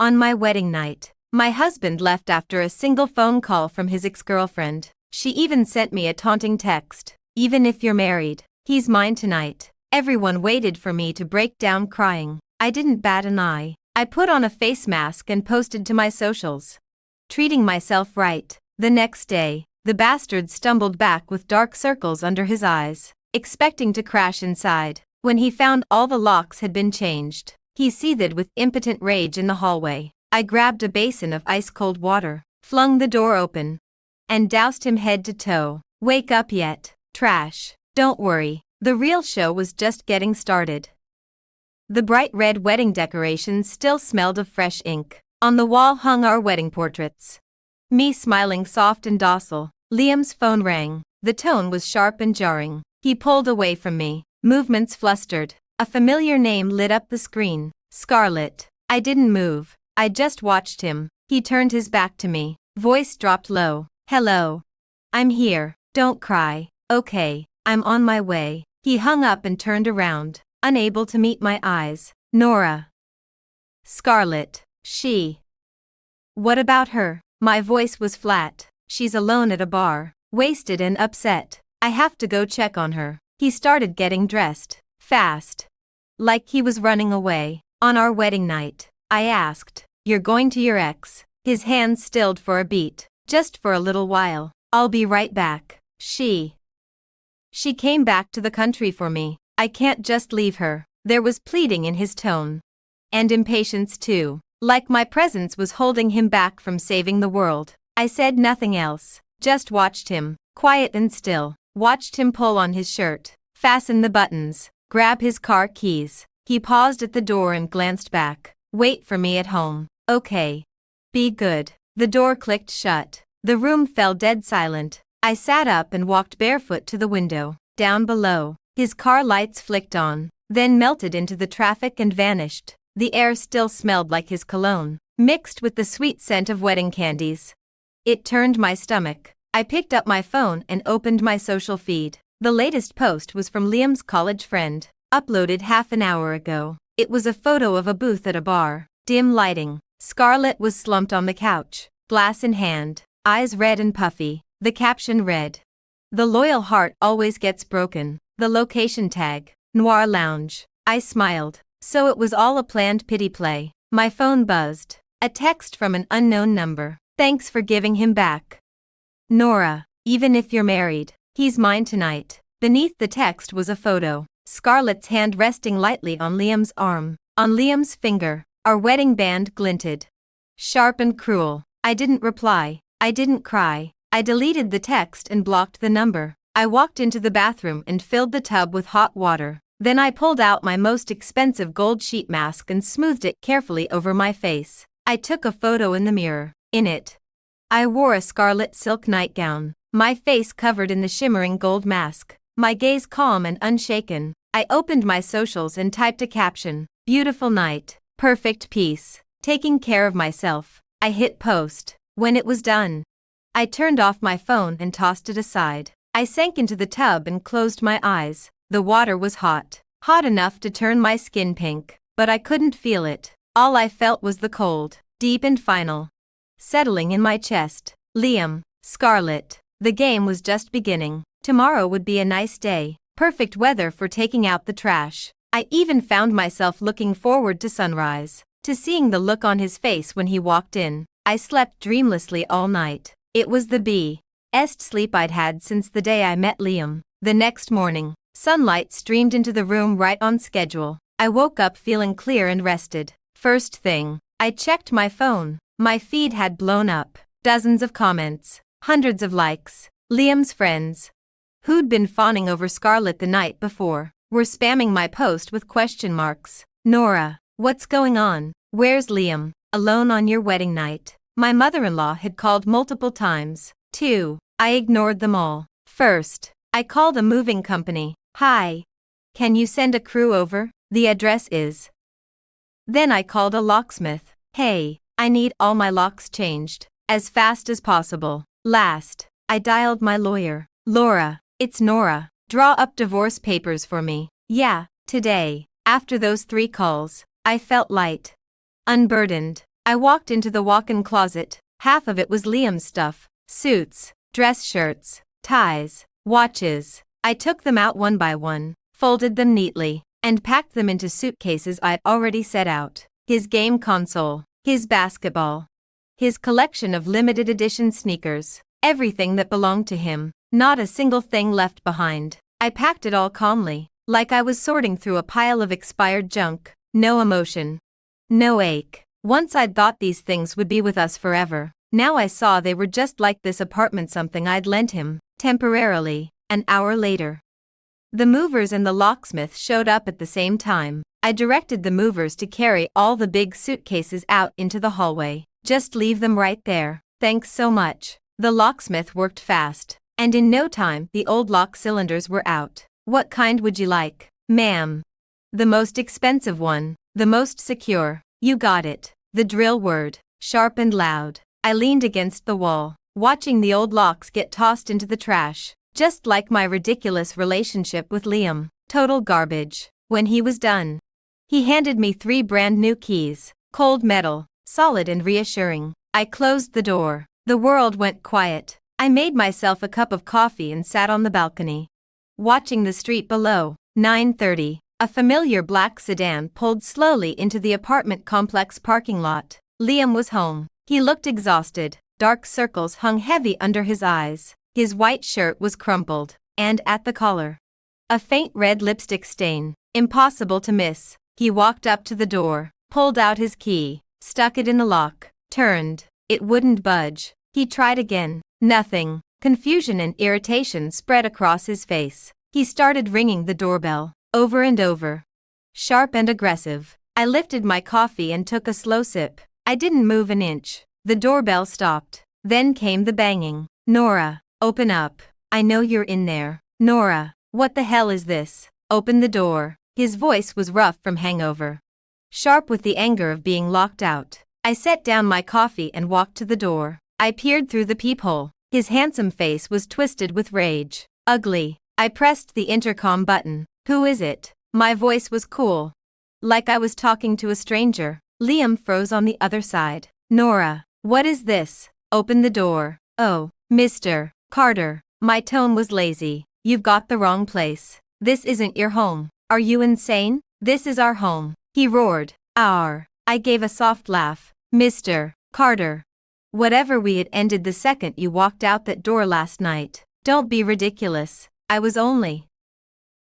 On my wedding night, my husband left after a single phone call from his ex-girlfriend. She even sent me a taunting text. Even if you're married, he's mine tonight. Everyone waited for me to break down crying. I didn't bat an eye. I put on a face mask and posted to my socials, treating myself right. The next day, the bastard stumbled back with dark circles under his eyes, expecting to crash inside. When he found all the locks had been changed, he seethed with impotent rage in the hallway. I grabbed a basin of ice-cold water, flung the door open, and doused him head to toe. Wake up yet, trash. Don't worry, the real show was just getting started. The bright red wedding decorations still smelled of fresh ink. On the wall hung our wedding portraits. Me smiling soft and docile. Liam's phone rang. The tone was sharp and jarring. He pulled away from me, movements flustered. A familiar name lit up the screen. Scarlett. I didn't move. I just watched him. He turned his back to me. Voice dropped low. Hello. I'm here. Don't cry. Okay, I'm on my way. He hung up and turned around, unable to meet my eyes. Nora. Scarlett. She. What about her? My voice was flat. She's alone at a bar, wasted and upset. I have to go check on her. He started getting dressed, fast, like he was running away. On our wedding night, I asked, "You're going to your ex?" His hands stilled for a beat. Just for a little while. I'll be right back. She came back to the country for me. I can't just leave her. There was pleading in his tone. And impatience too. Like my presence was holding him back from saving the world. I said nothing else. Just watched him, quiet and still. Watched him pull on his shirt, fasten the buttons, grab his car keys. He paused at the door and glanced back. Wait for me at home. Okay. Be good. The door clicked shut. The room fell dead silent. I sat up and walked barefoot to the window. Down below, his car lights flicked on, then melted into the traffic and vanished. The air still smelled like his cologne, mixed with the sweet scent of wedding candies. It turned my stomach. I picked up my phone and opened my social feed. The latest post was from Liam's college friend, uploaded half an hour ago. It was a photo of a booth at a bar. Dim lighting. Scarlett was slumped on the couch, glass in hand, eyes red and puffy. The caption read, "The loyal heart always gets broken." The location tag, Noir Lounge. I smiled. So it was all a planned pity play. My phone buzzed. A text from an unknown number. Thanks for giving him back. Nora, even if you're married, he's mine tonight. Beneath the text was a photo. Scarlett's hand resting lightly on Liam's arm. On Liam's finger, our wedding band glinted. Sharp and cruel. I didn't reply. I didn't cry. I deleted the text and blocked the number. I walked into the bathroom and filled the tub with hot water. Then I pulled out my most expensive gold sheet mask and smoothed it carefully over my face. I took a photo in the mirror. In it, I wore a scarlet silk nightgown, my face covered in the shimmering gold mask, my gaze calm and unshaken. I opened my socials and typed a caption, "Beautiful night, perfect peace, taking care of myself." I hit post. When it was done, I turned off my phone and tossed it aside. I sank into the tub and closed my eyes. The water was hot, hot enough to turn my skin pink, but I couldn't feel it. All I felt was the cold, deep and final, settling in my chest. Liam, Scarlett. The game was just beginning. Tomorrow would be a nice day, perfect weather for taking out the trash. I even found myself looking forward to sunrise, to seeing the look on his face when he walked in. I slept dreamlessly all night. It was the best sleep I'd had since the day I met Liam. The next morning, sunlight streamed into the room right on schedule. I woke up feeling clear and rested. First thing, I checked my phone. My feed had blown up. Dozens of comments, hundreds of likes. Liam's friends, who'd been fawning over Scarlett the night before, were spamming my post with question marks. Nora, what's going on? Where's Liam? Alone on your wedding night? My mother-in-law had called multiple times, too. I ignored them all. First, I called a moving company. "Hi. Can you send a crew over? The address is." Then I called a locksmith. "Hey, I need all my locks changed, as fast as possible." Last, I dialed my lawyer. "Laura, it's Nora. Draw up divorce papers for me." "Yeah, today." After those 3 calls, I felt light, unburdened. I walked into the walk-in closet. Half of it was Liam's stuff: suits, dress shirts, ties, watches. I took them out one by one, folded them neatly, and packed them into suitcases I'd already set out. His game console, his basketball, his collection of limited edition sneakers, everything that belonged to him, not a single thing left behind. I packed it all calmly, like I was sorting through a pile of expired junk. No emotion, no ache. Once I'd thought these things would be with us forever. Now I saw they were just like this apartment, something I'd lent him, temporarily. An hour later, the movers and the locksmith showed up at the same time. I directed the movers to carry all the big suitcases out into the hallway. Just leave them right there. Thanks so much. The locksmith worked fast, and in no time the old lock cylinders were out. What kind would you like, ma'am? The most expensive one, the most secure. You got it. The drill word, sharp and loud. I leaned against the wall, watching the old locks get tossed into the trash. Just like my ridiculous relationship with Liam. Total garbage. When he was done, he handed me 3 brand new keys, cold metal, solid and reassuring. I closed the door. The world went quiet. I made myself a cup of coffee and sat on the balcony, watching the street below. 9:30. A familiar black sedan pulled slowly into the apartment complex parking lot. Liam was home. He looked exhausted. Dark circles hung heavy under his eyes. His white shirt was crumpled, and at the collar, a faint red lipstick stain. Impossible to miss. He walked up to the door, pulled out his key, stuck it in the lock, turned. It wouldn't budge. He tried again. Nothing. Confusion and irritation spread across his face. He started ringing the doorbell, over and over. Sharp and aggressive. I lifted my coffee and took a slow sip. I didn't move an inch. The doorbell stopped. Then came the banging. Nora, open up. I know you're in there. Nora, what the hell is this? Open the door. His voice was rough from hangover, sharp with the anger of being locked out. I set down my coffee and walked to the door. I peered through the peephole. His handsome face was twisted with rage. Ugly. I pressed the intercom button. Who is it? My voice was cool, like I was talking to a stranger. Liam froze on the other side. Nora, what is this? Open the door. Oh, Mr. Carter. My tone was lazy. You've got the wrong place. This isn't your home. Are you insane? This is our home. He roared. Our. I gave a soft laugh. Mr. Carter. Whatever, we had ended the second you walked out that door last night. Don't be ridiculous. I was only.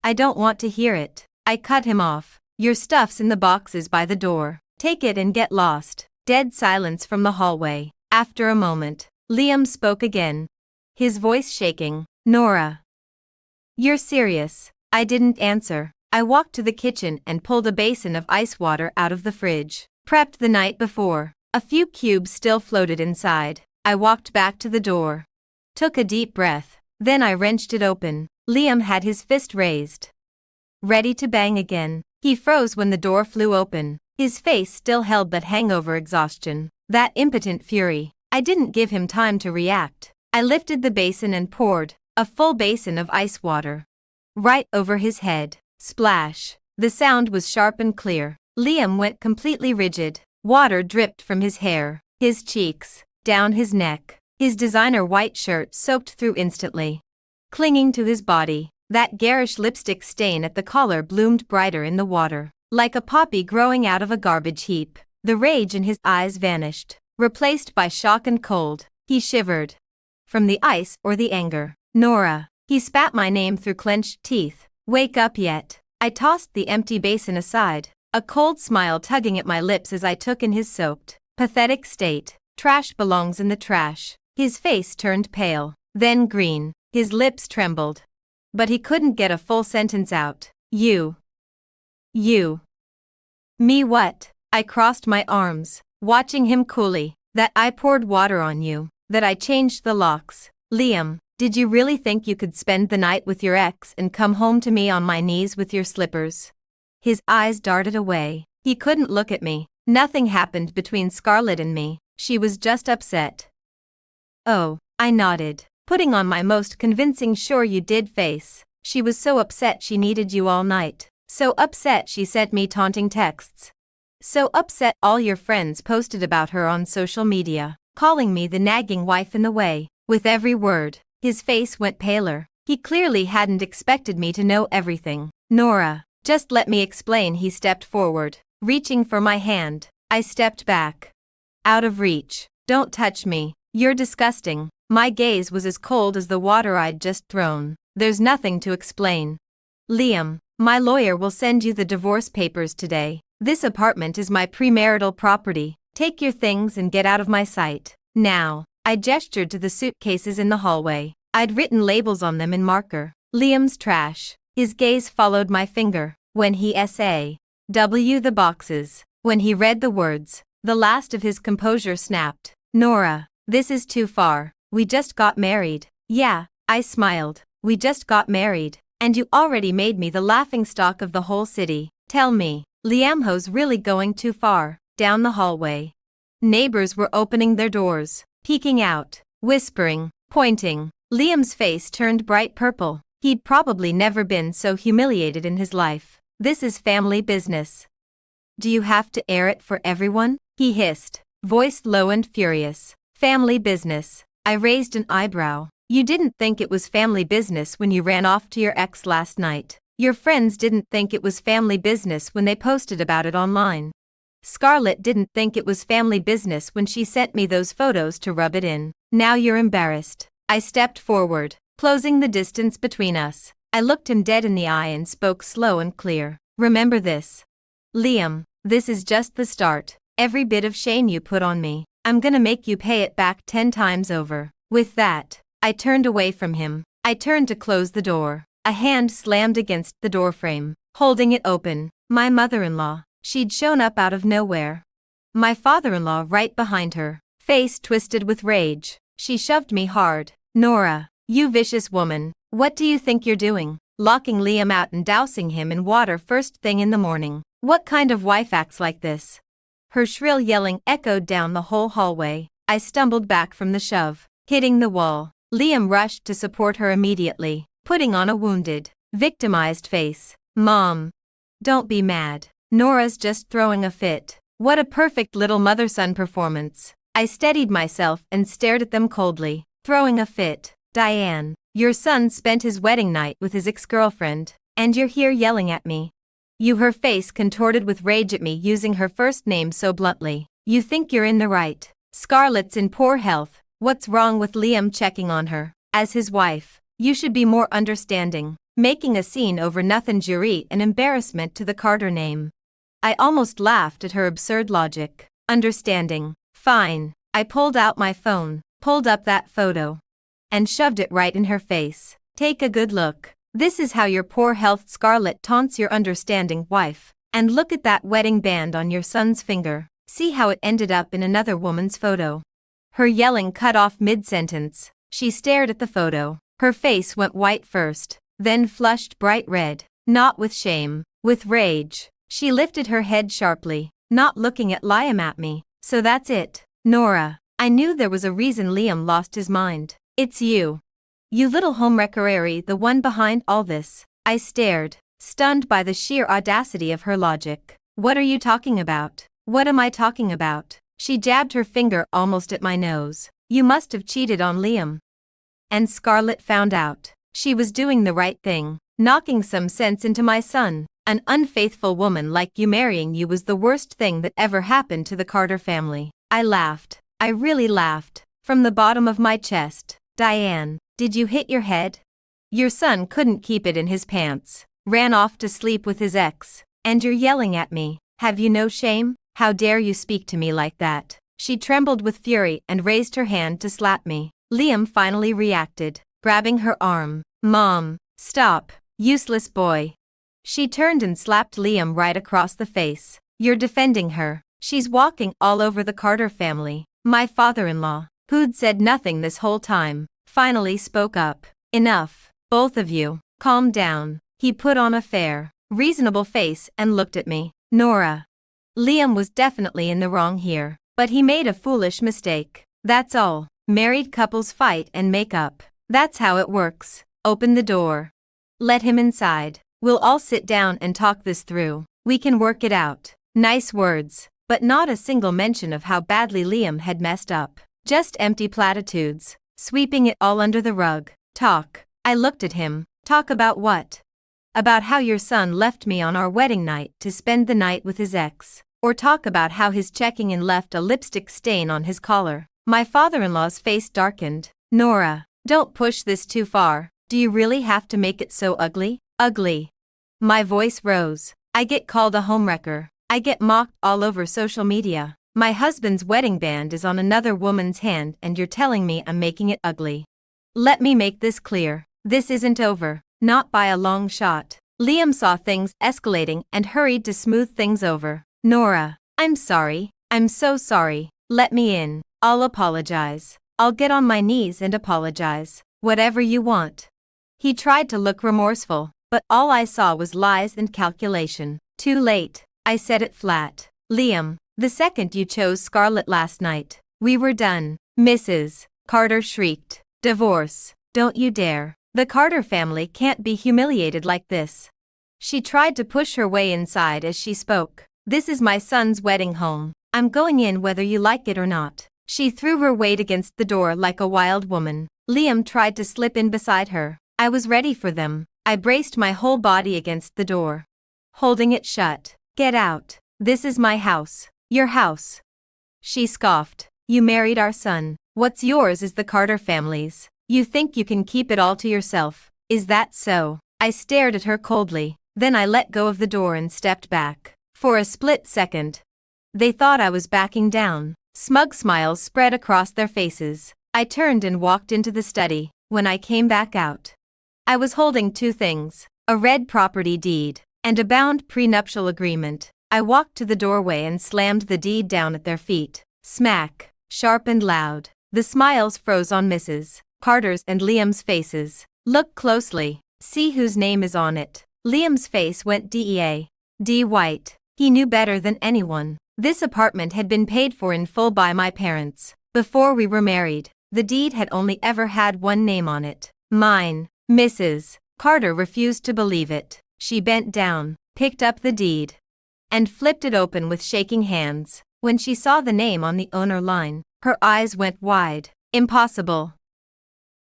I don't want to hear it. I cut him off. Your stuff's in the boxes by the door. Take it and get lost. Dead silence from the hallway. After a moment, Liam spoke again, his voice shaking. Nora. You're serious? I didn't answer. I walked to the kitchen and pulled a basin of ice water out of the fridge. Prepped the night before. A few cubes still floated inside. I walked back to the door. Took a deep breath. Then I wrenched it open. Liam had his fist raised, ready to bang again. He froze when the door flew open. His face still held that hangover exhaustion, that impotent fury. I didn't give him time to react. I lifted the basin and poured a full basin of ice water right over his head. Splash. The sound was sharp and clear. Liam went completely rigid. Water dripped from his hair, his cheeks, down his neck. His designer white shirt soaked through instantly, clinging to his body. That garish lipstick stain at the collar bloomed brighter in the water, like a poppy growing out of a garbage heap. The rage in his eyes vanished, replaced by shock and cold. He shivered. From the ice or the anger. Nora. He spat my name through clenched teeth. Wake up yet. I tossed the empty basin aside, a cold smile tugging at my lips as I took in his soaked, pathetic state. Trash belongs in the trash. His face turned pale, then green. His lips trembled, but he couldn't get a full sentence out. You. Me what? I crossed my arms, watching him coolly. That I poured water on you, that I changed the locks. Liam, did you really think you could spend the night with your ex and come home to me on my knees with your slippers? His eyes darted away. He couldn't look at me. Nothing happened between Scarlett and me. She was just upset. Oh, I nodded, putting on my most convincing sure you did face. She was so upset she needed you all night. So upset she sent me taunting texts, So upset all your friends posted about her on social media, calling me the nagging wife in the way. With every word, his face went paler. He clearly hadn't expected me to know everything. Nora, just let me explain. He stepped forward, reaching for my hand. I stepped back. Out of reach. Don't touch me. You're disgusting. My gaze was as cold as the water I'd just thrown. There's nothing to explain. Liam, my lawyer will send you the divorce papers today. This apartment is my premarital property. Take your things and get out of my sight. Now. I gestured to the suitcases in the hallway. I'd written labels on them in marker. Liam's trash. His gaze followed my finger. When he S.A.W. the boxes. When he read the words, the last of his composure snapped. Nora, this is too far. We just got married. Yeah, I smiled. We just got married. And you already made me the laughingstock of the whole city. Tell me, Liamho's really going too far. Down the hallway. Neighbors were opening their doors, peeking out, whispering, pointing. Liam's face turned bright purple. He'd probably never been so humiliated in his life. This is family business. Do you have to air it for everyone? He hissed, voice low and furious. Family business. I raised an eyebrow. You didn't think it was family business when you ran off to your ex last night. Your friends didn't think it was family business when they posted about it online. Scarlett didn't think it was family business when she sent me those photos to rub it in. Now you're embarrassed. I stepped forward, closing the distance between us. I looked him dead in the eye and spoke slow and clear. Remember this. Liam, this is just the start. Every bit of shame you put on me, I'm gonna make you pay it back 10 times over. With that, I turned away from him. I turned to close the door. A hand slammed against the doorframe, holding it open. My mother-in-law. She'd shown up out of nowhere. My father-in-law right behind her, face twisted with rage. She shoved me hard. Nora, you vicious woman, what do you think you're doing? Locking Liam out and dousing him in water first thing in the morning. What kind of wife acts like this? Her shrill yelling echoed down the whole hallway. I stumbled back from the shove, hitting the wall. Liam rushed to support her immediately, putting on a wounded, victimized face. Mom, don't be mad. Nora's just throwing a fit. What a perfect little mother-son performance. I steadied myself and stared at them coldly. Throwing a fit. Diane, your son spent his wedding night with his ex-girlfriend, and you're here yelling at me. Her face contorted with rage at me using her first name so bluntly. You think you're in the right. Scarlett's in poor health. What's wrong with Liam checking on her? As his wife, you should be more understanding. Making a scene over nothing jury an embarrassment to the Carter name. I almost laughed at her absurd logic. Understanding. Fine. I pulled out my phone, pulled up that photo, and shoved it right in her face. Take a good look. This is how your poor health Scarlett taunts your understanding wife. And look at that wedding band on your son's finger. See how it ended up in another woman's photo. Her yelling cut off mid-sentence. She stared at the photo. Her face went white first, then flushed bright red. Not with shame, with rage. She lifted her head sharply, not looking at Liam at me. So that's it. Nora, I knew there was a reason Liam lost his mind. It's you. You little homewreckerary, the one behind all this. I stared, stunned by the sheer audacity of her logic. What are you talking about? What am I talking about? She jabbed her finger almost at my nose. You must have cheated on Liam. And Scarlett found out. She was doing the right thing, knocking some sense into my son. An unfaithful woman like you marrying you was the worst thing that ever happened to the Carter family. I laughed. I really laughed. From the bottom of my chest. Diane, did you hit your head? Your son couldn't keep it in his pants. Ran off to sleep with his ex. And you're yelling at me. Have you no shame? How dare you speak to me like that? She trembled with fury and raised her hand to slap me. Liam finally reacted, grabbing her arm. Mom, stop, useless boy. She turned and slapped Liam right across the face. You're defending her. She's walking all over the Carter family. My father-in-law, who'd said nothing this whole time, finally spoke up. Enough, both of you. Calm down. He put on a fair, reasonable face and looked at me. Nora. Liam was definitely in the wrong here, but he made a foolish mistake. That's all. Married couples fight and make up. That's how it works. Open the door. Let him inside. We'll all sit down and talk this through. We can work it out. Nice words, but not a single mention of how badly Liam had messed up. Just empty platitudes, sweeping it all under the rug. Talk. I looked at him. Talk about what? About how your son left me on our wedding night to spend the night with his ex. Or talk about how his checking in left a lipstick stain on his collar. My father-in-law's face darkened. Nora, don't push this too far. Do you really have to make it so ugly? Ugly. My voice rose. I get called a homewrecker. I get mocked all over social media. My husband's wedding band is on another woman's hand and you're telling me I'm making it ugly. Let me make this clear. This isn't over. Not by a long shot. Liam saw things escalating and hurried to smooth things over. Nora, I'm sorry. I'm so sorry. Let me in. I'll apologize. I'll get on my knees and apologize. Whatever you want. He tried to look remorseful, but all I saw was lies and calculation. Too late. I said it flat. Liam, the second you chose Scarlett last night, we were done. Mrs. Carter shrieked. Divorce. Don't you dare. The Carter family can't be humiliated like this. She tried to push her way inside as she spoke. This is my son's wedding home. I'm going in whether you like it or not. She threw her weight against the door like a wild woman. Liam tried to slip in beside her. I was ready for them. I braced my whole body against the door, holding it shut. Get out. This is my house. Your house. She scoffed. You married our son. What's yours is the Carter family's. You think you can keep it all to yourself. Is that so? I stared at her coldly. Then I let go of the door and stepped back. For a split second, they thought I was backing down. Smug smiles spread across their faces. I turned and walked into the study. When I came back out, I was holding two things, a red property deed and a bound prenuptial agreement. I walked to the doorway and slammed the deed down at their feet. Smack, sharp and loud. The smiles froze on Mrs. Carter's and Liam's faces. Look closely. See whose name is on it. Liam's face went DEA. D. White. He knew better than anyone. This apartment had been paid for in full by my parents. Before we were married, the deed had only ever had one name on it. Mine. Mrs. Carter refused to believe it. She bent down, picked up the deed, and flipped it open with shaking hands. When she saw the name on the owner line, her eyes went wide. Impossible.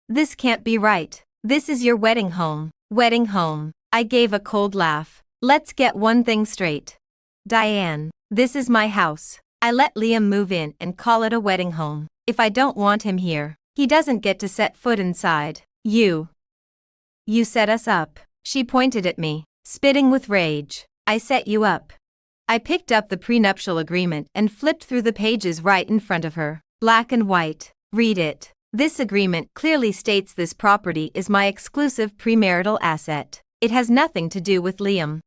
This can't be right. This is your wedding home. Wedding home. I gave a cold laugh. Let's get one thing straight. Diane, this is my house. I let Liam move in and call it a wedding home. If I don't want him here, he doesn't get to set foot inside. You set us up. She pointed at me, spitting with rage. I set you up. I picked up the prenuptial agreement and flipped through the pages right in front of her. Black and white. Read it. This agreement clearly states this property is my exclusive premarital asset. It has nothing to do with Liam.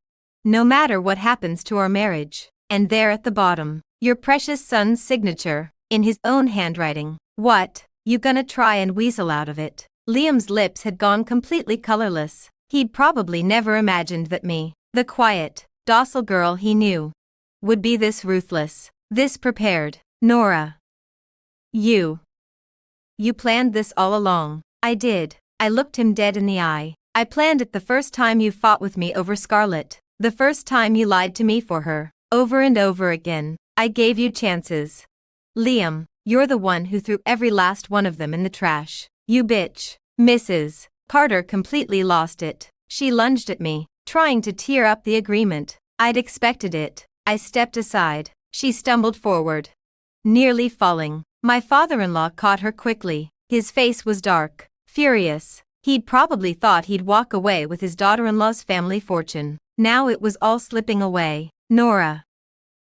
No matter what happens to our marriage. And there at the bottom, your precious son's signature, in his own handwriting. What? You gonna try and weasel out of it? Liam's lips had gone completely colorless. He'd probably never imagined that me, the quiet, docile girl he knew, would be this ruthless, this prepared. Nora. You planned this all along. I did. I looked him dead in the eye. I planned it the first time you fought with me over Scarlett. The first time you lied to me for her. Over and over again. I gave you chances. Liam, you're the one who threw every last one of them in the trash. You bitch. Mrs. Carter completely lost it. She lunged at me, trying to tear up the agreement. I'd expected it. I stepped aside. She stumbled forward, nearly falling. My father-in-law caught her quickly. His face was dark, furious. He'd probably thought he'd walk away with his daughter-in-law's family fortune. Now it was all slipping away. Nora.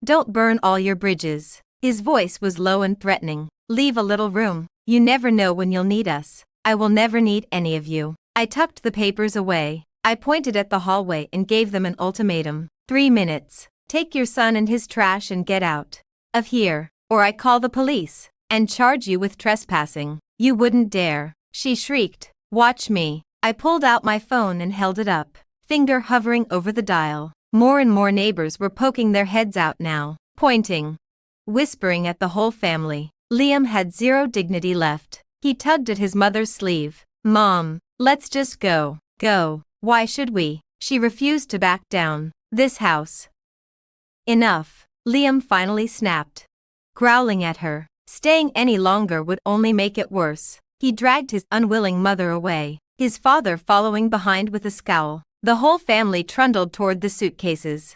Don't burn all your bridges. His voice was low and threatening. Leave a little room. You never know when you'll need us. I will never need any of you. I tucked the papers away. I pointed at the hallway and gave them an ultimatum. 3 minutes. Take your son and his trash and get out of here, or I call the police and charge you with trespassing. You wouldn't dare. She shrieked. Watch me. I pulled out my phone and held it up, finger hovering over the dial. More and more neighbors were poking their heads out now, pointing, whispering at the whole family. Liam had zero dignity left. He tugged at his mother's sleeve. Mom, let's just go. Go. Why should we? She refused to back down. This house. Enough. Liam finally snapped, growling at her. Staying any longer would only make it worse. He dragged his unwilling mother away, his father following behind with a scowl. The whole family trundled toward the suitcases.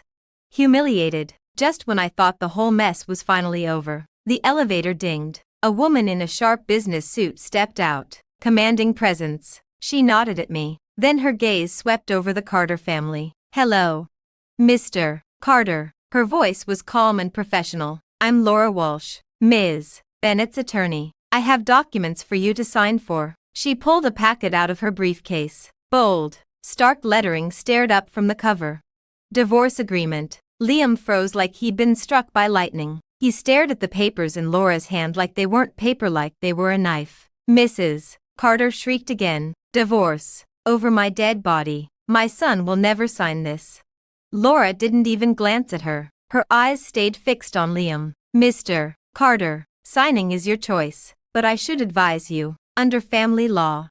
Humiliated, just when I thought the whole mess was finally over, the elevator dinged. A woman in a sharp business suit stepped out, commanding presence. She nodded at me, then her gaze swept over the Carter family. "Hello, Mr. Carter." Her voice was calm and professional. "I'm Laura Walsh, Ms. Bennett's attorney. I have documents for you to sign for." She pulled a packet out of her briefcase. Bold, stark lettering stared up from the cover. Divorce agreement. Liam froze like he'd been struck by lightning. He stared at the papers in Laura's hand like they weren't paper, like they were a knife. "Mrs. Carter," shrieked again. "Divorce. Over my dead body. My son will never sign this." Laura didn't even glance at her. Her eyes stayed fixed on Liam. "Mr. Carter, signing is your choice, but I should advise you, under family law,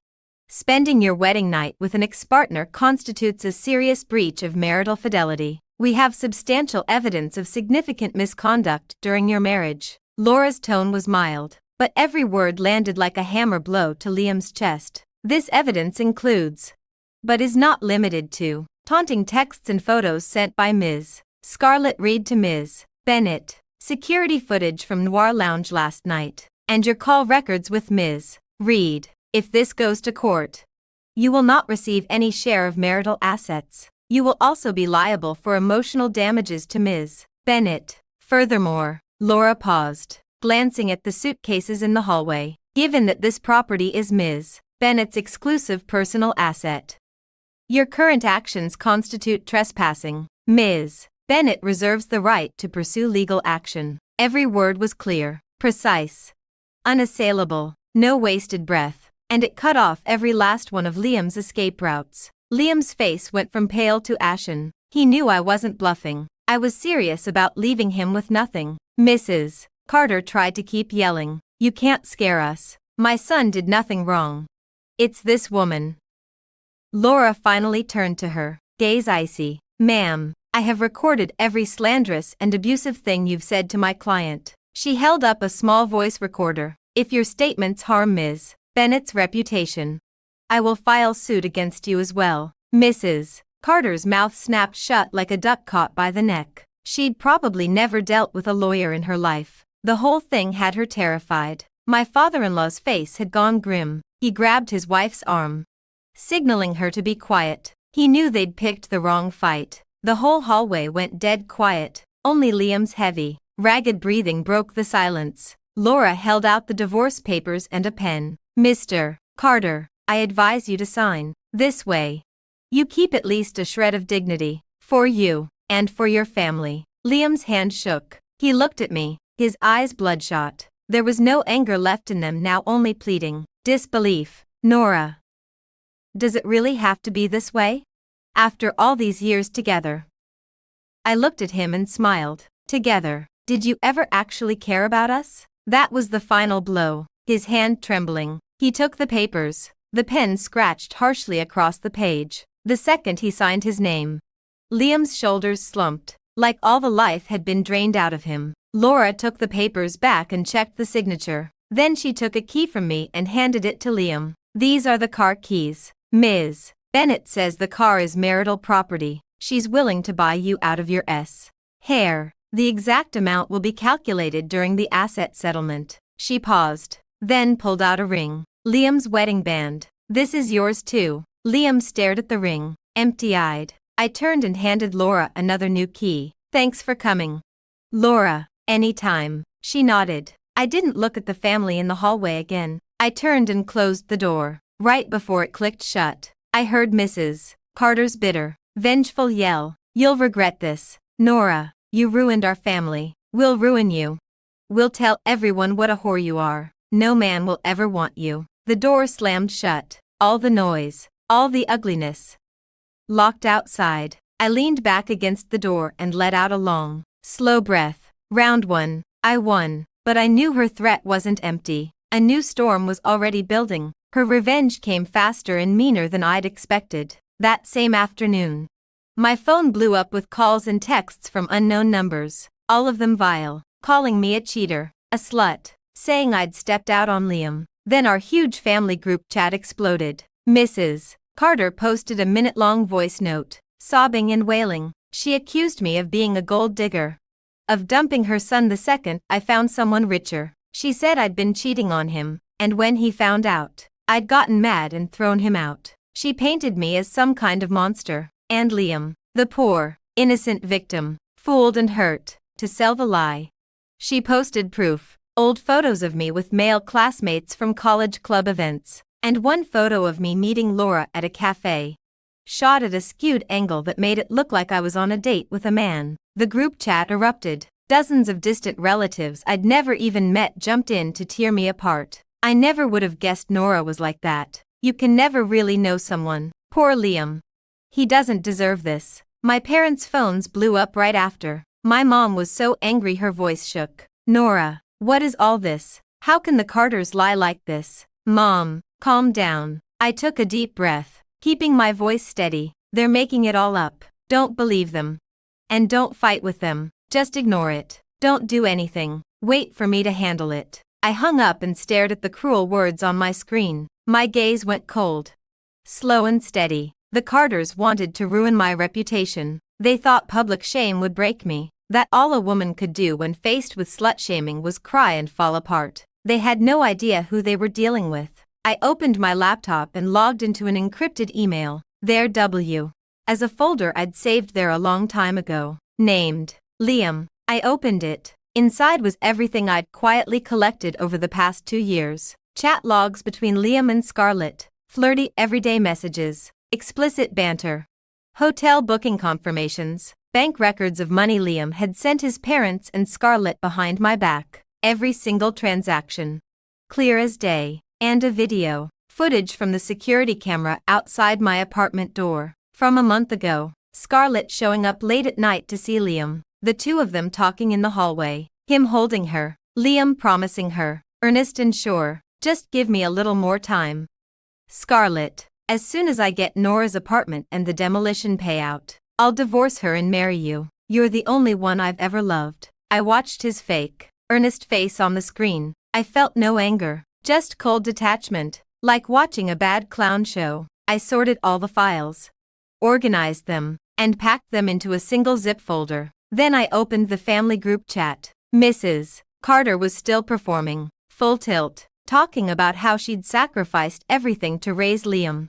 spending your wedding night with an ex-partner constitutes a serious breach of marital fidelity. We have substantial evidence of significant misconduct during your marriage." Laura's tone was mild, but every word landed like a hammer blow to Liam's chest. "This evidence includes, but is not limited to, taunting texts and photos sent by Ms. Scarlett Reed to Ms. Bennett, security footage from Noir Lounge last night, and your call records with Ms. Reed. If this goes to court, you will not receive any share of marital assets. You will also be liable for emotional damages to Ms. Bennett. Furthermore," Laura paused, glancing at the suitcases in the hallway, "given that this property is Ms. Bennett's exclusive personal asset, your current actions constitute trespassing. Ms. Bennett reserves the right to pursue legal action." Every word was clear, precise, unassailable, no wasted breath, and it cut off every last one of Liam's escape routes. Liam's face went from pale to ashen. He knew I wasn't bluffing. I was serious about leaving him with nothing. "Mrs. Carter," tried to keep yelling, "you can't scare us. My son did nothing wrong. It's this woman." Laura finally turned to her, gaze icy. "Ma'am, I have recorded every slanderous and abusive thing you've said to my client." She held up a small voice recorder. "If your statements harm Ms. Bennett's reputation, I will file suit against you as well." Mrs. Carter's mouth snapped shut like a duck caught by the neck. She'd probably never dealt with a lawyer in her life. The whole thing had her terrified. My father-in-law's face had gone grim. He grabbed his wife's arm, signaling her to be quiet. He knew they'd picked the wrong fight. The whole hallway went dead quiet. Only Liam's heavy, ragged breathing broke the silence. Laura held out the divorce papers and a pen. "Mr. Carter, I advise you to sign this way. You keep at least a shred of dignity, for you, and for your family." Liam's hand shook. He looked at me, his eyes bloodshot. There was no anger left in them now, only pleading, disbelief. "Nora, does it really have to be this way? After all these years together?" I looked at him and smiled. "Together? Did you ever actually care about us?" That was the final blow. His hand trembling, he took the papers. The pen scratched harshly across the page. The second he signed his name, Liam's shoulders slumped, like all the life had been drained out of him. Laura took the papers back and checked the signature. Then she took a key from me and handed it to Liam. "These are the car keys. Ms. Bennett says the car is marital property. She's willing to buy you out of your hair. The exact amount will be calculated during the asset settlement." She paused, then pulled out a ring. "Liam's wedding band. This is yours too." Liam stared at the ring, empty-eyed. I turned and handed Laura another new key. "Thanks for coming, Laura." "Anytime." She nodded. I didn't look at the family in the hallway again. I turned and closed the door. Right before it clicked shut, I heard Mrs. Carter's bitter, vengeful yell. "You'll regret this, Nora. You ruined our family. We'll ruin you. We'll tell everyone what a whore you are. No man will ever want you." The door slammed shut. All the noise, all the ugliness, locked outside. I leaned back against the door and let out a long, slow breath. Round one. I won. But I knew her threat wasn't empty. A new storm was already building. Her revenge came faster and meaner than I'd expected. That same afternoon, my phone blew up with calls and texts from unknown numbers. all of them vile, calling me a cheater, a slut, saying I'd stepped out on Liam. Then our huge family group chat exploded. Mrs. Carter posted a minute-long voice note, sobbing and wailing. She accused me of being a gold digger, of dumping her son the second I found someone richer. She said I'd been cheating on him, and when he found out, I'd gotten mad and thrown him out. She painted me as some kind of monster, and Liam, the poor, innocent victim, fooled and hurt, to sell the lie. She posted proof, old photos of me with male classmates from college club events, and one photo of me meeting Laura at a cafe, shot at a skewed angle that made it look like I was on a date with a man. The group chat erupted. Dozens of distant relatives I'd never even met jumped in to tear me apart. I never would have guessed Nora was like that. You can never really know someone. Poor Liam. He doesn't deserve this. My parents' phones blew up right after. My mom was so angry her voice shook. Nora, what is all this? How can the Carters lie like this? Mom, calm down. I took a deep breath, keeping my voice steady. They're making it all up. Don't believe them. And don't fight with them. Just ignore it. Don't do anything. Wait for me to handle it. I hung up and stared at the cruel words on my screen. My gaze went cold. Slow and steady. The Carters wanted to ruin my reputation. They thought public shame would break me. That all a woman could do when faced with slut-shaming was cry and fall apart. They had no idea who they were dealing with. I opened my laptop and logged into an encrypted email. There as a folder I'd saved there a long time ago. Named Liam. I opened it. Inside was everything I'd quietly collected over the past 2 years. Chat logs between Liam and Scarlett, flirty everyday messages, explicit banter, hotel booking confirmations, bank records of money Liam had sent his parents and Scarlett behind my back. Every single transaction. Clear as day. And a video. Footage from the security camera outside my apartment door. From a month ago. Scarlett showing up late at night to see Liam. The two of them talking in the hallway. Him holding her. Liam promising her, earnest and sure, just give me a little more time. Scarlett, as soon as I get Nora's apartment and the demolition payout, I'll divorce her and marry you. You're the only one I've ever loved. I watched his fake, earnest face on the screen. I felt no anger, just cold detachment, like watching a bad clown show. I sorted all the files, organized them, and packed them into a single zip folder. Then I opened the family group chat. Mrs. Carter was still performing, full tilt, talking about how she'd sacrificed everything to raise Liam,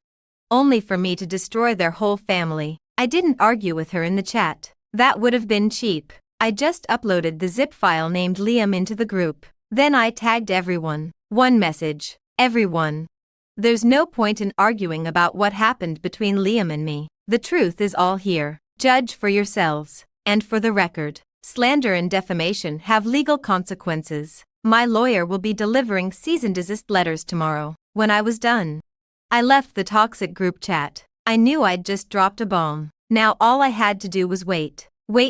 only for me to destroy their whole family. I didn't argue with her in the chat. That would have been cheap. I just uploaded the zip file named Liam into the group. Then I tagged everyone. One message. Everyone. There's no point in arguing about what happened between Liam and me. The truth is all here. Judge for yourselves. And for the record, slander and defamation have legal consequences. My lawyer will be delivering cease and desist letters tomorrow. When I was done, I left the toxic group chat. I knew I'd just dropped a bomb. Now all I had to do was wait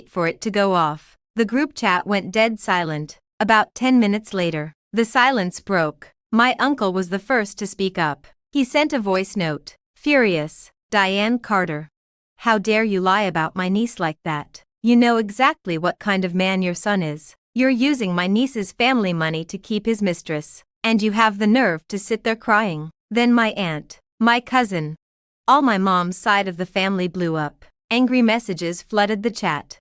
for it to go off. The group chat went dead silent. About 10 minutes later, the silence broke. My uncle was the first to speak up. He sent a voice note. Furious. Diane Carter. How dare you lie about my niece like that? You know exactly what kind of man your son is. You're using my niece's family money to keep his mistress. And you have the nerve to sit there crying. Then my aunt, my cousin, all my mom's side of the family blew up. Angry messages flooded the chat,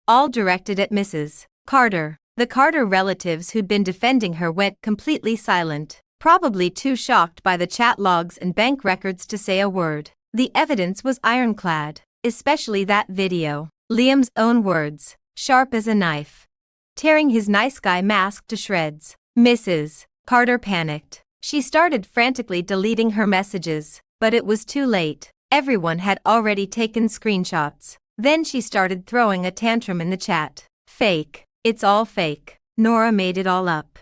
all directed at Mrs. Carter. The Carter relatives who'd been defending her went completely silent, probably too shocked by the chat logs and bank records to say a word. The evidence was ironclad, especially that video. Liam's own words, sharp as a knife, tearing his nice guy mask to shreds. Mrs. Carter panicked. She started frantically deleting her messages, but it was too late. Everyone had already taken screenshots. Then she started throwing a tantrum in the chat. Fake. It's all fake. Nora made it all up.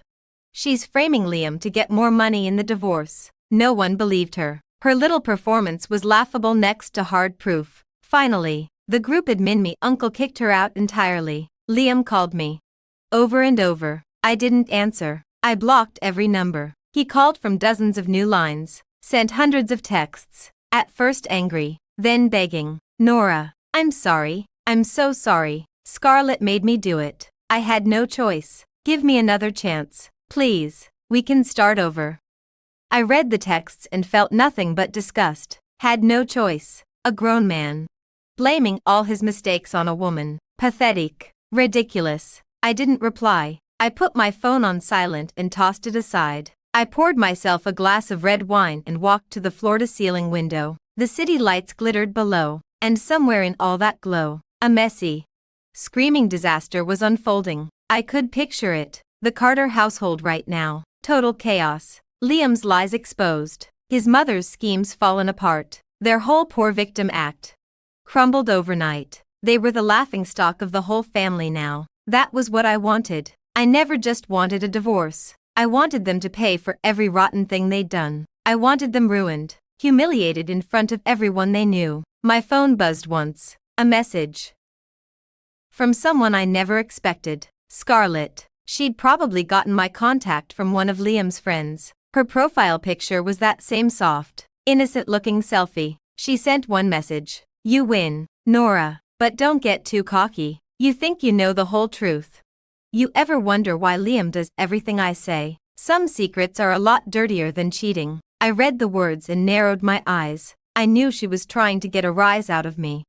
She's framing Liam to get more money in the divorce. No one believed her. Her little performance was laughable next to hard proof. Finally, the group admin uncle kicked her out entirely. Liam called me. Over and over. I didn't answer. I blocked every number. He called from dozens of new lines, sent hundreds of texts. At first angry, then begging. Nora, I'm sorry. I'm so sorry. Scarlett made me do it. I had no choice. Give me another chance, please. We can start over. I read the texts and felt nothing but disgust. Had no choice. A grown man. Blaming all his mistakes on a woman. Pathetic. Ridiculous. I didn't reply. I put my phone on silent and tossed it aside. I poured myself a glass of red wine and walked to the floor-to-ceiling window. The city lights glittered below, and somewhere in all that glow, a messy, screaming disaster was unfolding. I could picture it. The Carter household right now. Total chaos. Liam's lies exposed. His mother's schemes fallen apart. Their whole poor victim act crumbled overnight. They were the laughingstock of the whole family now. That was what I wanted. I never just wanted a divorce. I wanted them to pay for every rotten thing they'd done. I wanted them ruined, humiliated in front of everyone they knew. My phone buzzed once. A message. From someone I never expected. Scarlett. She'd probably gotten my contact from one of Liam's friends. Her profile picture was that same soft, innocent-looking selfie. She sent one message. You win, Nora. But don't get too cocky. You think you know the whole truth. You ever wonder why Liam does everything I say? Some secrets are a lot dirtier than cheating. I read the words and narrowed my eyes. I knew she was trying to get a rise out of me.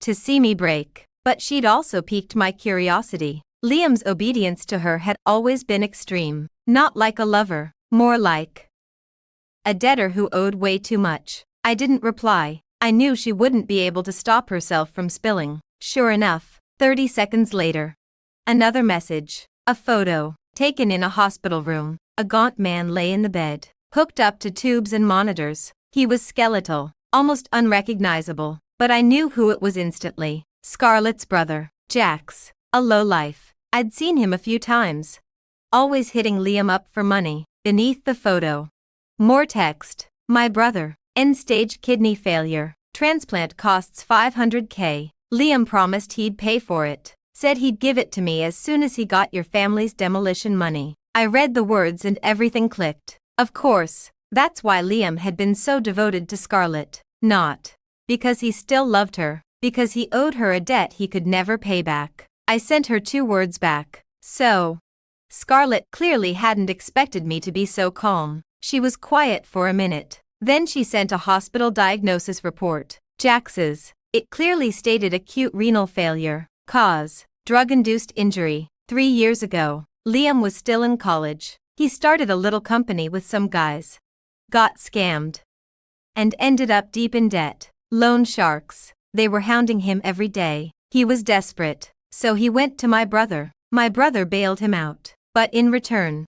To see me break. But she'd also piqued my curiosity. Liam's obedience to her had always been extreme. Not like a lover, more like a debtor who owed way too much. I didn't reply. I knew she wouldn't be able to stop herself from spilling. Sure enough, 30 seconds later. Another message. A photo, taken in a hospital room. A gaunt man lay in the bed, hooked up to tubes and monitors. He was skeletal, almost unrecognizable, but I knew who it was instantly. Scarlett's brother, Jax. A lowlife. I'd seen him a few times. Always hitting Liam up for money. Beneath the photo. More text. My brother. End-stage kidney failure. Transplant costs $500K. Liam promised he'd pay for it. Said he'd give it to me as soon as he got your family's demolition money. I read the words and everything clicked. Of course, that's why Liam had been so devoted to Scarlett. Not because he still loved her, because he owed her a debt he could never pay back. I sent her 2 words back. So. Scarlett clearly hadn't expected me to be so calm. She was quiet for a minute. Then she sent a hospital diagnosis report. Jax's. It clearly stated acute renal failure. Cause. Drug-induced injury. 3 years ago. Liam was still in college. He started a little company with some guys. Got scammed. And ended up deep in debt. Loan sharks. They were hounding him every day. He was desperate. So he went to my brother. My brother bailed him out. But in return,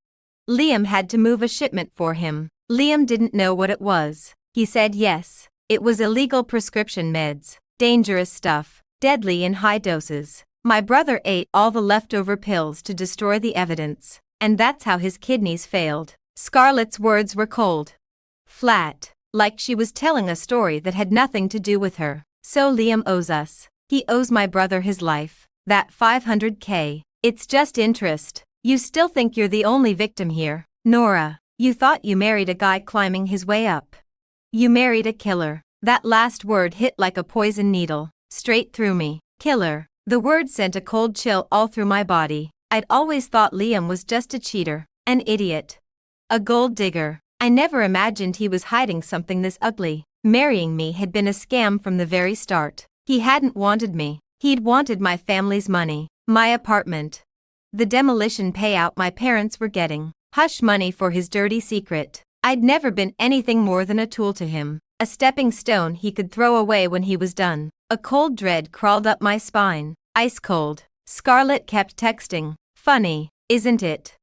Liam had to move a shipment for him. Liam didn't know what it was. He said yes. It was illegal prescription meds. Dangerous stuff. Deadly in high doses. My brother ate all the leftover pills to destroy the evidence. And that's how his kidneys failed. Scarlett's words were cold. Flat. Like she was telling a story that had nothing to do with her. So Liam owes us. He owes my brother his life. That $500K. It's just interest. You still think you're the only victim here, Nora. You thought you married a guy climbing his way up. You married a killer. That last word hit like a poison needle, straight through me. Killer. The word sent a cold chill all through my body. I'd always thought Liam was just a cheater, an idiot, a gold digger. I never imagined he was hiding something this ugly. Marrying me had been a scam from the very start. He hadn't wanted me. He'd wanted my family's money, my apartment, the demolition payout my parents were getting, hush money for his dirty secret. I'd never been anything more than a tool to him, a stepping stone he could throw away when he was done. A cold dread crawled up my spine, ice cold. Scarlett kept texting. Funny, isn't it?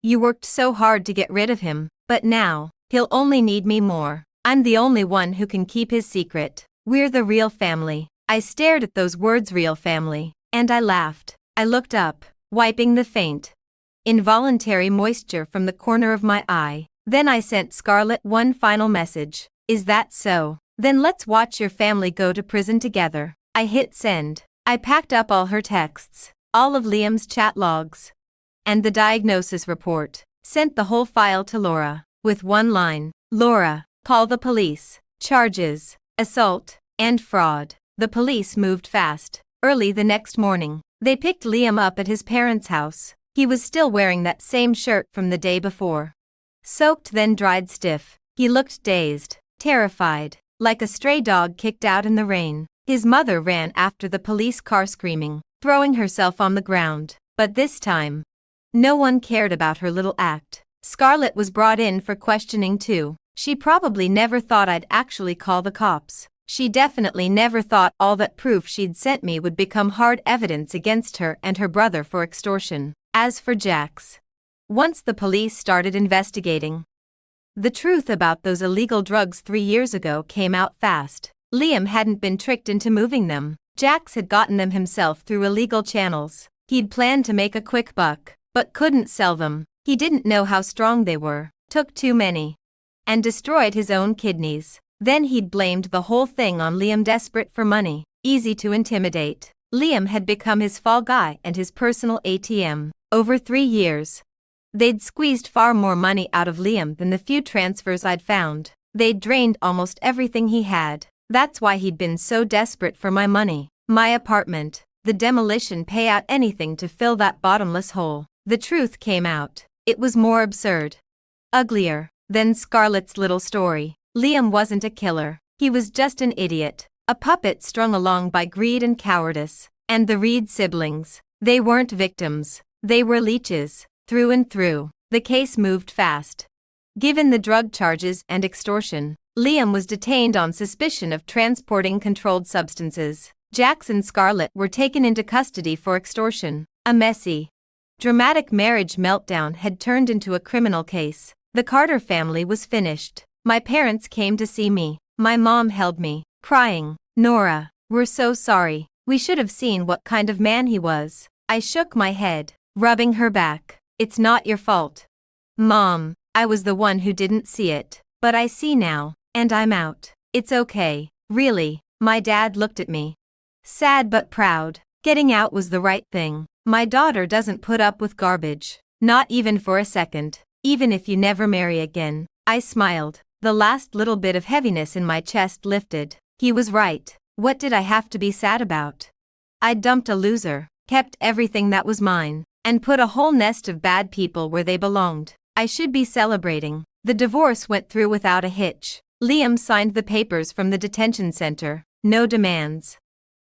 You worked so hard to get rid of him, but now, he'll only need me more. I'm the only one who can keep his secret. We're the real family. I stared at those words, real family, and I laughed. I looked up, wiping the faint, involuntary moisture from the corner of my eye. Then I sent Scarlett one final message. Is that so? Then let's watch your family go to prison together. I hit send. I packed up all her texts, all of Liam's chat logs, and the diagnosis report. Sent the whole file to Laura, with one line. Laura, call the police. Charges, assault, and fraud. The police moved fast. Early the next morning, They picked Liam up at his parents' house. He was still wearing that same shirt from the day before. Soaked then dried stiff. He looked dazed, terrified, like a stray dog kicked out in the rain. His mother ran after the police car screaming, throwing herself on the ground. But this time, no one cared about her little act. Scarlett was brought in for questioning too. She probably never thought I'd actually call the cops. She definitely never thought all that proof she'd sent me would become hard evidence against her and her brother for extortion. As for Jax, once the police started investigating, the truth about those illegal drugs 3 years ago came out fast. Liam hadn't been tricked into moving them. Jax had gotten them himself through illegal channels. He'd planned to make a quick buck, but couldn't sell them. He didn't know how strong they were, took too many, and destroyed his own kidneys. Then he'd blamed the whole thing on Liam, desperate for money, easy to intimidate. Liam had become his fall guy and his personal ATM. Over 3 years, they'd squeezed far more money out of Liam than the few transfers I'd found. They'd drained almost everything he had. That's why he'd been so desperate for my money, my apartment, the demolition payout, anything to fill that bottomless hole. The truth came out. It was more absurd, uglier than Scarlett's little story. Liam wasn't a killer. He was just an idiot, a puppet strung along by greed and cowardice. And the Reed siblings, they weren't victims. They were leeches, through and through. The case moved fast. Given the drug charges and extortion, Liam was detained on suspicion of transporting controlled substances. Jax and Scarlett were taken into custody for extortion. A messy, dramatic marriage meltdown had turned into a criminal case. The Carter family was finished. My parents came to see me. My mom held me, crying. "Nora, we're so sorry. We should have seen what kind of man he was." I shook my head, rubbing her back. "It's not your fault, Mom. I was the one who didn't see it. But I see now, and I'm out. It's okay, really." My dad looked at me, sad but proud. Getting out was the right thing. My daughter doesn't put up with garbage, not even for a second. Even if you never marry again. I smiled. The last little bit of heaviness in my chest lifted. He was right. What did I have to be sad about? I'd dumped a loser, kept everything that was mine, and put a whole nest of bad people where they belonged. I should be celebrating. The divorce went through without a hitch. Liam signed the papers from the detention center. No demands,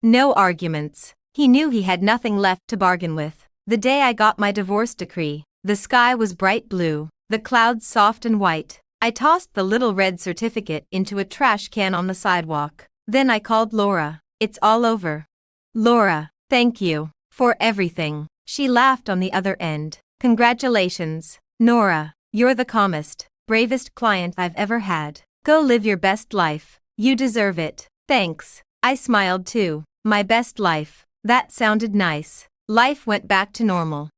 no arguments. He knew he had nothing left to bargain with. The day I got my divorce decree, the sky was bright blue, the clouds soft and white. I tossed the little red certificate into a trash can on the sidewalk. Then I called Laura. "It's all over. Laura, thank you for everything." She laughed on the other end. "Congratulations, Nora. You're the calmest, bravest client I've ever had. Go live your best life. You deserve it." "Thanks." I smiled too. My best life. That sounded nice. Life went back to normal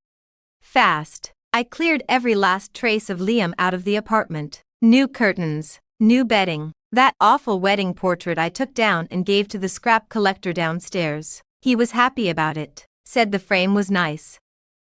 fast. I cleared every last trace of Liam out of the apartment. New curtains, new bedding. That awful wedding portrait I took down and gave to the scrap collector downstairs. He was happy about it. Said the frame was nice.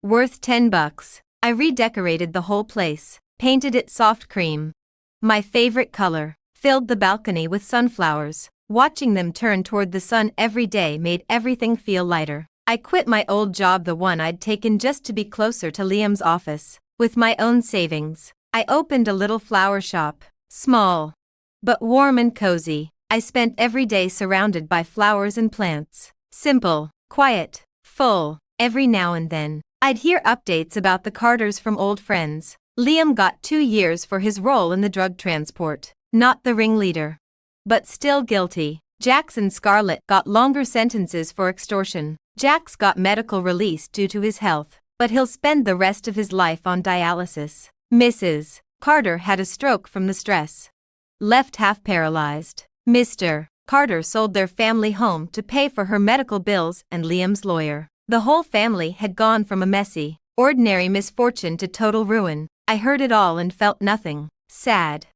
Worth $10. I redecorated the whole place, painted it soft cream, my favorite color, filled the balcony with sunflowers. Watching them turn toward the sun every day made everything feel lighter. I quit my old job, the one I'd taken just to be closer to Liam's office. With my own savings, I opened a little flower shop. Small, but warm and cozy. I spent every day surrounded by flowers and plants. Simple, quiet, full. Every now and then, I'd hear updates about the Carters from old friends. Liam got 2 years for his role in the drug transport. Not the ringleader, but still guilty. Jax and Scarlett got longer sentences for extortion. Jax got medical release due to his health, but he'll spend the rest of his life on dialysis. Mrs. Carter had a stroke from the stress. Left half paralyzed. Mr. Carter sold their family home to pay for her medical bills and Liam's lawyer. The whole family had gone from a messy, ordinary misfortune to total ruin. I heard it all and felt nothing. Sad.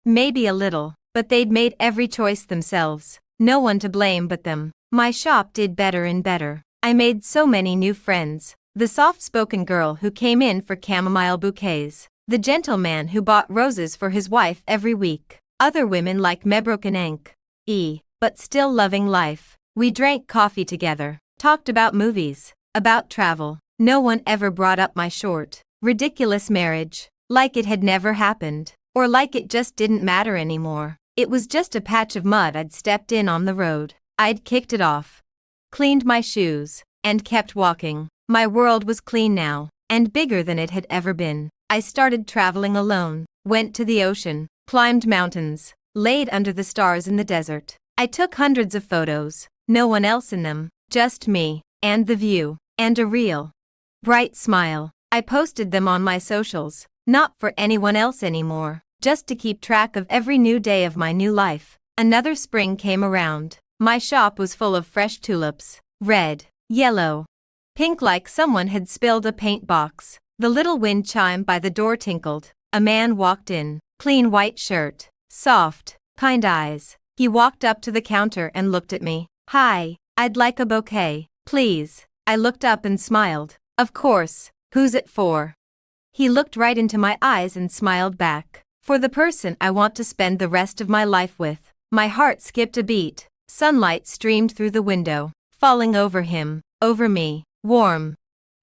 Maybe a little, but they'd made every choice themselves. No one to blame but them. My shop did better and better. I made so many new friends. The soft-spoken girl who came in for chamomile bouquets. The gentleman who bought roses for his wife every week. Other women like Mebrook and Ank. But still loving life. We drank coffee together, talked about movies, about travel. No one ever brought up my short, ridiculous marriage, like it had never happened, or like it just didn't matter anymore. It was just a patch of mud I'd stepped in on the road. I'd kicked it off, cleaned my shoes, and kept walking. My world was clean now, and bigger than it had ever been. I started traveling alone, went to the ocean, climbed mountains, laid under the stars in the desert. I took hundreds of photos, no one else in them, just me, and the view, and a real, bright smile. I posted them on my socials, not for anyone else anymore, just to keep track of every new day of my new life. Another spring came around. My shop was full of fresh tulips, red, yellow, pink, like someone had spilled a paint box. The little wind chime by the door tinkled. A man walked in, clean white shirt, soft, kind eyes. He walked up to the counter and looked at me. "Hi, I'd like a bouquet, please." I looked up and smiled. "Of course, who's it for?" He looked right into my eyes and smiled back. "For the person I want to spend the rest of my life with." My heart skipped a beat. Sunlight streamed through the window, falling over him, over me, warm,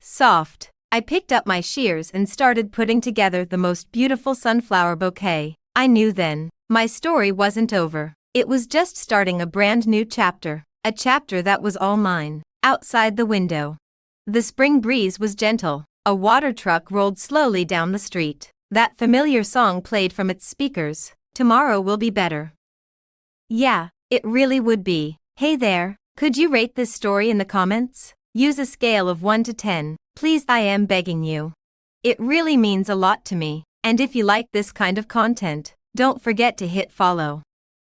soft. I picked up my shears and started putting together the most beautiful sunflower bouquet. I knew then, my story wasn't over. It was just starting a brand new chapter, a chapter that was all mine. Outside the window, the spring breeze was gentle. A water truck rolled slowly down the street. That familiar song played from its speakers. Tomorrow will be better. Yeah, it really would be. Hey there, could you rate this story in the comments? Use a scale of 1 to 10, please, I am begging you. It really means a lot to me, and if you like this kind of content, don't forget to hit follow.